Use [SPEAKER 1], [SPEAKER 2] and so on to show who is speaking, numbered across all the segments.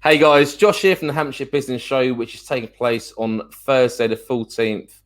[SPEAKER 1] Hey guys, Josh here from the Hampshire Business Show, which is taking place on Thursday, the 14th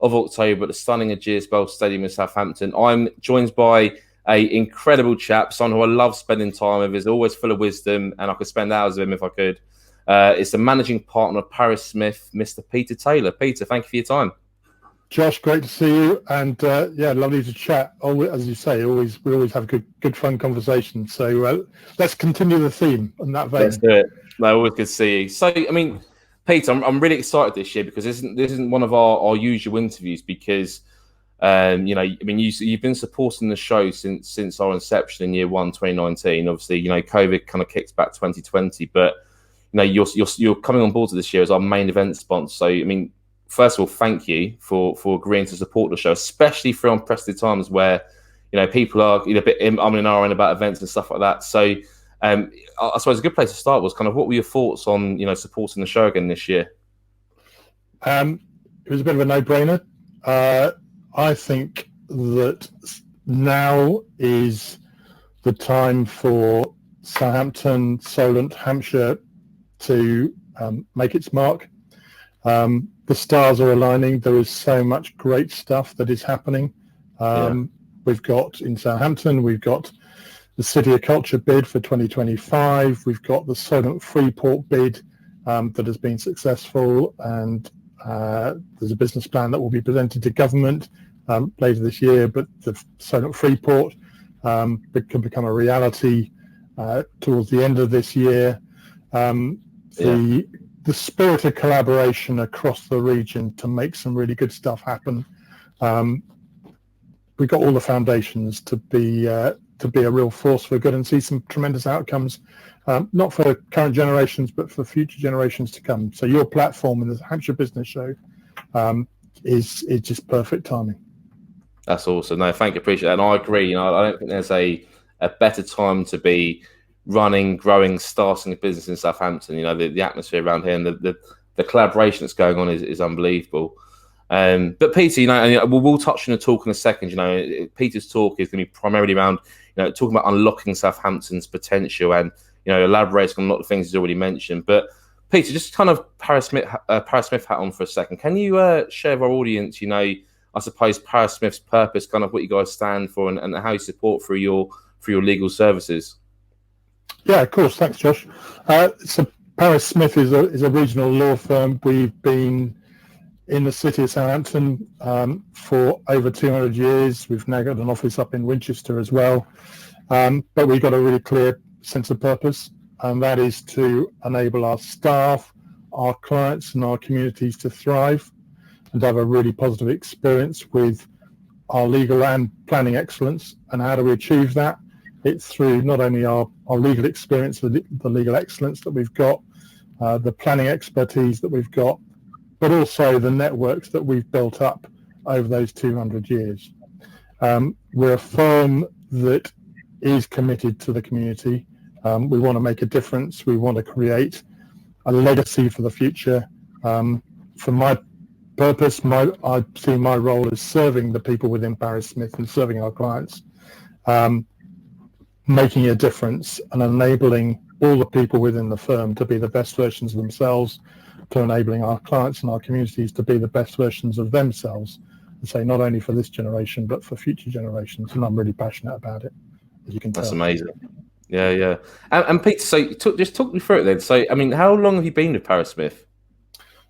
[SPEAKER 1] of October at the stunning Ageas Bell Stadium in Southampton. I'm joined by an incredible chap, someone who I love spending time with. He's always full of wisdom, and I could spend hours with him if I could. It's the managing partner of Paris Smith, Mr. Peter Taylor. Peter, thank you for your time.
[SPEAKER 2] Josh, great to see you, and lovely to chat. As you say, we always have good fun conversations. So let's continue the theme in that vein.
[SPEAKER 1] Let's do it. No, always good to see you. So, I mean, Peter, I'm really excited this year because this isn't one of our usual interviews because, you've been supporting the show since our inception in year 1, 2019. Obviously, COVID kind of kicked back 2020, but you're coming on board to this year as our main event sponsor. So, I mean, first of all, thank you for agreeing to support the show, especially through unprecedented times where, people are a bit in about events and stuff like that. So, I suppose a good place to start was kind of what were your thoughts on, supporting the show again this year?
[SPEAKER 2] It was a bit of a no-brainer. I think that now is the time for Southampton, Solent, Hampshire to make its mark. The stars are aligning. There is so much great stuff that is happening. We've got in Southampton, we've got the City of Culture bid for 2025. We've got the Solent Freeport bid that has been successful, and there's a business plan that will be presented to government later this year. But the Solent Freeport can become a reality towards the end of this year. The spirit of collaboration across the region to make some really good stuff happen. We've got all the foundations to be a real force for good and see some tremendous outcomes, not for current generations, but for future generations to come. So your platform in the Hampshire Business Show is just perfect timing.
[SPEAKER 1] That's awesome. No, thank you, appreciate that. And I agree. I don't think there's a better time to be running, growing, starting a business in Southampton. The atmosphere around here and the collaboration that's going on is unbelievable. But Peter, we'll touch on the talk in a second. Peter's talk is going to be primarily around, talking about unlocking Southampton's potential and, elaborating on a lot of things he's already mentioned. But Peter, just kind of Paris Smith hat on for a second. Can you share with our audience, I suppose Paris Smith's purpose, kind of what you guys stand for, and how you support through your legal services?
[SPEAKER 2] Yeah, of course. Thanks, Josh. So Paris Smith is a regional law firm. We've been in the city of Southampton for over 200 years. We've now got an office up in Winchester as well. But we've got a really clear sense of purpose, and that is to enable our staff, our clients and our communities to thrive and have a really positive experience with our legal and planning excellence. And how do we achieve that? It's through not only our legal experience, the legal excellence that we've got, the planning expertise that we've got, but also the networks that we've built up over those 200 years. We're a firm that is committed to the community. We want to make a difference. We want to create a legacy for the future. For my purpose, I see my role as serving the people within Paris Smith and serving our clients, making a difference and enabling all the people within the firm to be the best versions of themselves, to enabling our clients and our communities to be the best versions of themselves, and say not only for this generation but for future generations. And I'm really passionate about it, as you can tell.
[SPEAKER 1] That's amazing. Yeah. And Peter, so just talk me through it then. So, I mean, how long have you been with Paris Smith?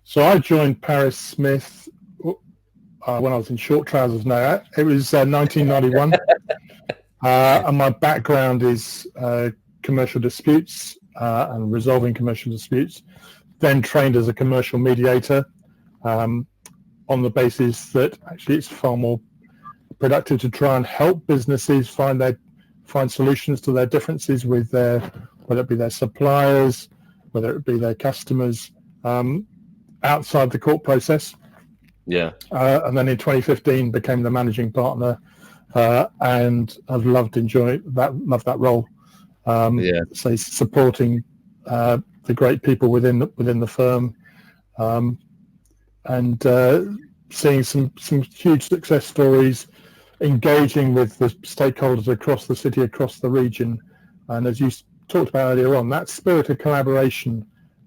[SPEAKER 2] So I joined Paris Smith when I was in short trousers. Now it was 1991. And my background is commercial disputes and resolving commercial disputes. Then trained as a commercial mediator on the basis that actually it's far more productive to try and help businesses find solutions to their differences with whether it be their suppliers, whether it be their customers, outside the court process.
[SPEAKER 1] Yeah.
[SPEAKER 2] And then in 2015 became the managing partner. And I've loved that role. So supporting the great people within the firm, and seeing some huge success stories, engaging with the stakeholders across the city, across the region, and as you talked about earlier on, that spirit of collaboration,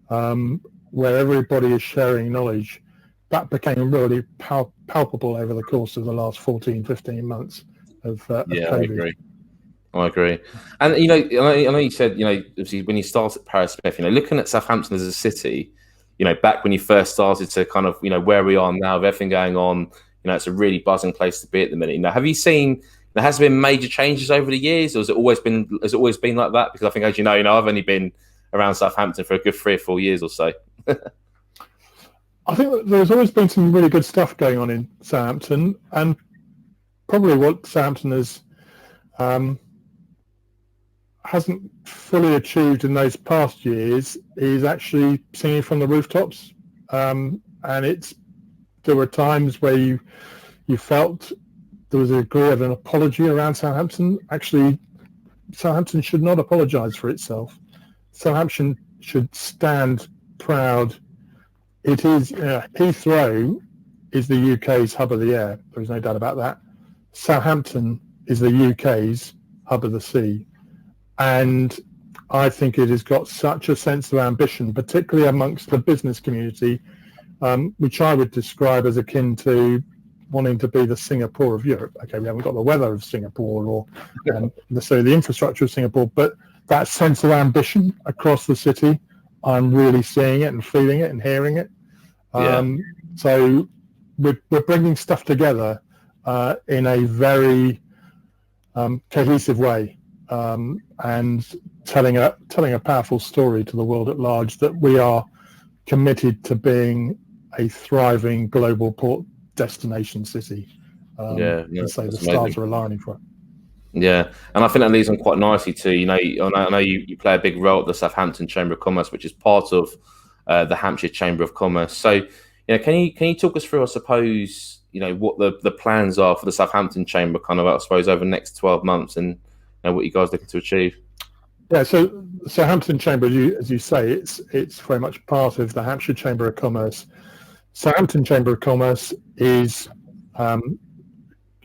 [SPEAKER 2] where everybody is sharing knowledge, that became really palpable over the course of the last 14, 15 months of COVID.
[SPEAKER 1] I agree. And, you know, I know you said, you know, obviously when you started Paris Smith, you know, looking at Southampton as a city, you know, back when you first started to kind of, you know, where we are now with everything going on, you know, it's a really buzzing place to be at the minute. You know, have you seen, there has been major changes over the years, or has it always been like that? Because I think, as you know, I've only been around Southampton for a good 3 or 4 years or so.
[SPEAKER 2] I think that there's always been some really good stuff going on in Southampton, and probably what Southampton hasn't fully achieved in those past years is actually singing from the rooftops. And there were times where you felt there was a degree of an apology around Southampton. Actually, Southampton should not apologise for itself. Southampton should stand proud. It is Heathrow is the UK's hub of the air. There is no doubt about that. Southampton is the UK's hub of the sea, and I think it has got such a sense of ambition, particularly amongst the business community, which I would describe as akin to wanting to be the Singapore of Europe. Okay, we haven't got the weather of Singapore or necessarily the infrastructure of Singapore, but that sense of ambition across the city, I'm really seeing it and feeling it and hearing it. So we're bringing stuff together in a very cohesive way, and telling a powerful story to the world at large that we are committed to being a thriving global port destination city. So the stars are aligning for it.
[SPEAKER 1] Yeah, and I think that leads on quite nicely to, you know, I know you play a big role at the Southampton Chamber of Commerce, which is part of the Hampshire Chamber of Commerce. So, you know, can you talk us through, I suppose, you know, what the plans are for the Southampton Chamber, kind of, I suppose, over the next 12 months, and, you know, what you guys are looking to achieve?
[SPEAKER 2] Yeah, so Southampton Chamber, as you say, it's very much part of the Hampshire Chamber of Commerce. Southampton Chamber of Commerce is,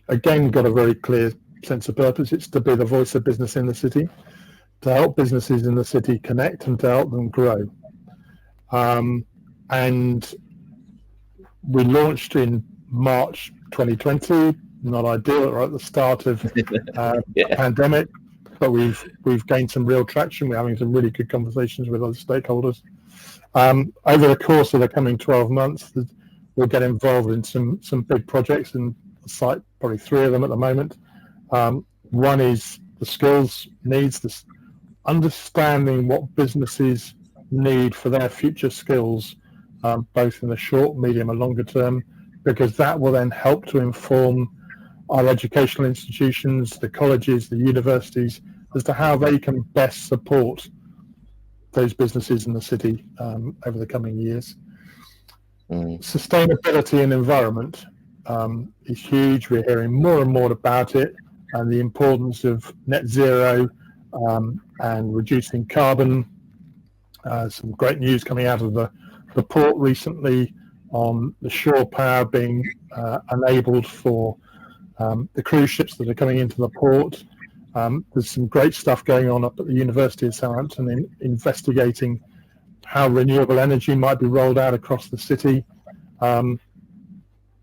[SPEAKER 2] again, got a very clear sense of purpose. It's to be the voice of business in the city, to help businesses in the city connect and to help them grow. And we launched in March 2020, not ideal right at the start of the pandemic, but we've gained some real traction. We're having some really good conversations with other stakeholders. Over the course of the coming 12 months, we'll get involved in some big projects, and cite probably 3 of them at the moment. One is the skills needs, this understanding what businesses need for their future skills, both in the short, medium and longer term, because that will then help to inform our educational institutions, the colleges, the universities, as to how they can best support those businesses in the city over the coming years. Sustainability and environment is huge. We're hearing more and more about it, and the importance of net zero and reducing carbon. Some great news coming out of the port recently on the shore power being enabled for the cruise ships that are coming into the port. There's some great stuff going on up at the University of Southampton in investigating how renewable energy might be rolled out across the city. The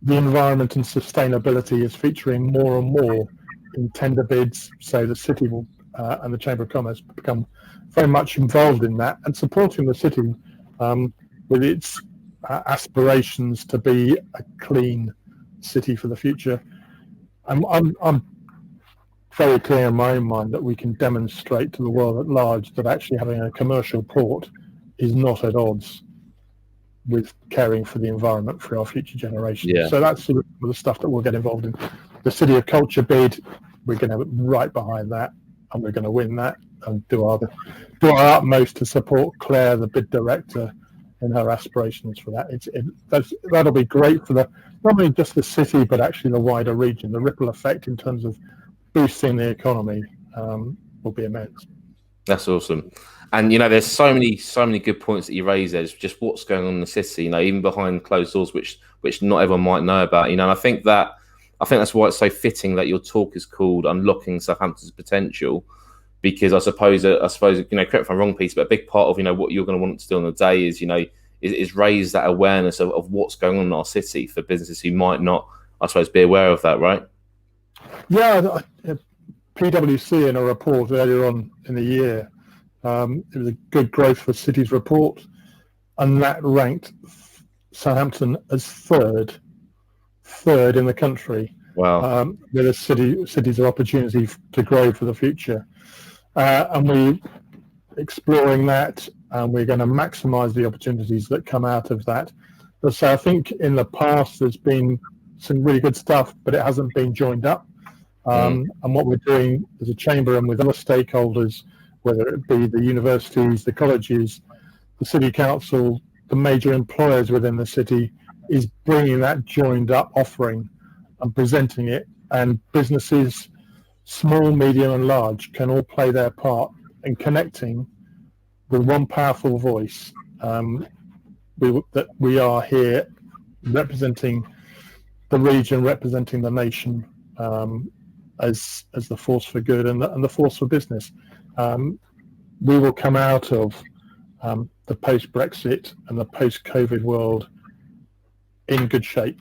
[SPEAKER 2] environment and sustainability is featuring more and more in tender bids, so the city will and the Chamber of Commerce become very much involved in that and supporting the city with its aspirations to be a clean city for the future. I'm very clear in my own mind that we can demonstrate to the world at large that actually having a commercial port is not at odds with caring for the environment for our future generations.
[SPEAKER 1] Yeah.
[SPEAKER 2] So that's sort of the stuff that we'll get involved in. The City of Culture bid, we're going to be right behind that, and we're going to win that and do our utmost to support Claire, the bid director, in her aspirations for that. That'll be great for not only just the city, but actually the wider region. The ripple effect in terms of boosting the economy will be immense.
[SPEAKER 1] That's awesome. And, you know, there's so many good points that you raise there. It's just what's going on in the city, you know, even behind closed doors, which not everyone might know about, you know. And I think that's why it's so fitting that your talk is called Unlocking Southampton's Potential, because I suppose correct me if I'm wrong, Peter, but a big part of what you're going to want to do on the day is raise that awareness of what's going on in our city for businesses who might not, I suppose, be aware of that, right?
[SPEAKER 2] Yeah, PwC in a report earlier on in the year, it was a good growth for cities report, and that ranked Southampton as third in the country.
[SPEAKER 1] Wow.
[SPEAKER 2] With a cities of opportunity to grow for the future, and we're exploring that, and we're going to maximise the opportunities that come out of that. So I think in the past there's been some really good stuff, but it hasn't been joined up. And what we're doing as a chamber and with other stakeholders, whether it be the universities, the colleges, the city council, the major employers within the city, is bringing that joined up offering and presenting it, and businesses, small, medium and large, can all play their part in connecting with one powerful voice. That we are here representing the region, representing the nation, as the force for good and the force for business. We will come out of the post-Brexit and the post-COVID world in good shape.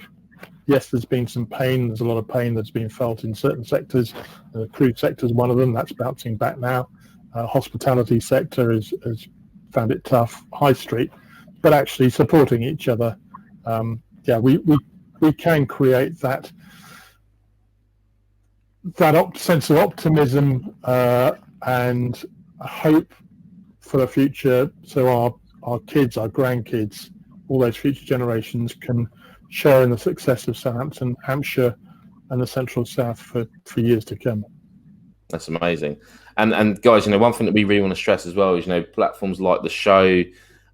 [SPEAKER 2] Yes, there's been some pain. There's a lot of pain that's been felt in certain sectors. The crude sector is one of them. That's bouncing back now. Hospitality sector has found it tough. High street, but actually supporting each other. We can create that sense of optimism and hope for the future, so our kids, our grandkids, all those future generations can share in the success of Southampton, Hampshire and the Central South for years to come.
[SPEAKER 1] That's amazing. And guys, one thing that we really want to stress as well is, platforms like the show,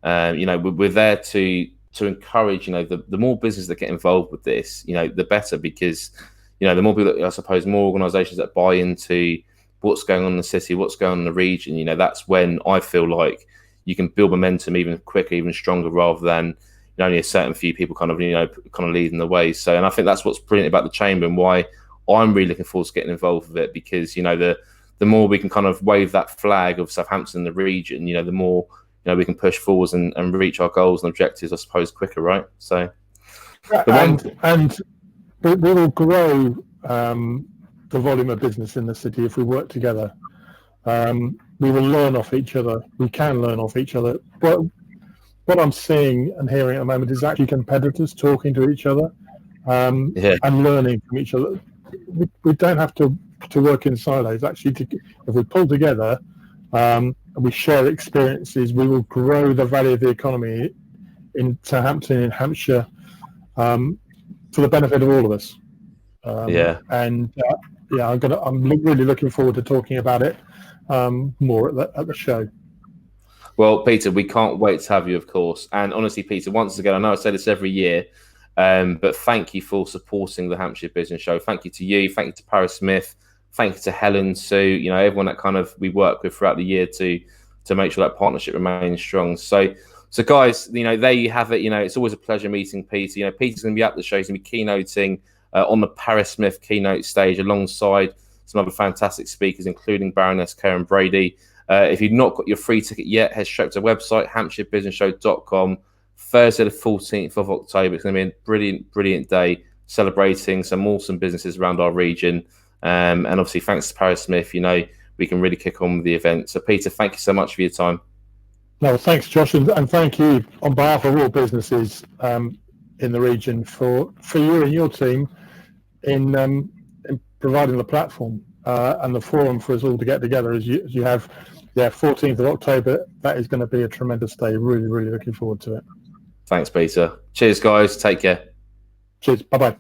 [SPEAKER 1] we're there to encourage, the more business that get involved with this, the better, because, the more people, I suppose, more organisations that buy into what's going on in the city, what's going on in the region, that's when I feel like you can build momentum even quicker, even stronger, rather than only a certain few people kind of leading the way. So, and I think that's what's brilliant about the chamber and why I'm really looking forward to getting involved with it, because, the more we can kind of wave that flag of Southampton in the region, the more, we can push forwards and reach our goals and objectives, I suppose, quicker, right? So,
[SPEAKER 2] and we will grow the volume of business in the city if we work together. We will learn off each other. We can learn off each other. But what I'm seeing and hearing at the moment is actually competitors talking to each other and learning from each other. We don't have to work in silos. Actually, if we pull together and we share experiences, we will grow the value of the economy in Southampton, in Hampshire, for the benefit of all of us. I'm really looking forward to talking about it more at the show.
[SPEAKER 1] Well, Peter, we can't wait to have you, of course. And honestly, Peter, once again, I know I say this every year, but thank you for supporting the Hampshire Business Show. Thank you to you. Thank you to Paris Smith. Thank you to Helen, Sue, everyone that we work with throughout the year to make sure that partnership remains strong. So guys, there you have it. It's always a pleasure meeting Peter. Peter's going to be at the show. He's going to be keynoting on the Paris Smith keynote stage alongside some other fantastic speakers, including Baroness Karen Brady. If you've not got your free ticket yet, head straight to the website, hampshirebusinessshow.com. Thursday the 14th of October. It's going to be a brilliant day celebrating some awesome businesses around our region. And obviously, thanks to Paris Smith, we can really kick on with the event. So, Peter, thank you so much for your time.
[SPEAKER 2] No, thanks, Josh, and thank you on behalf of all businesses in the region for you and your team in providing the platform and the forum for us all to get together as you have. 14th of October. That is going to be a tremendous day. Really, really looking forward to it.
[SPEAKER 1] Thanks, Peter. Cheers, guys. Take care.
[SPEAKER 2] Cheers. Bye-bye.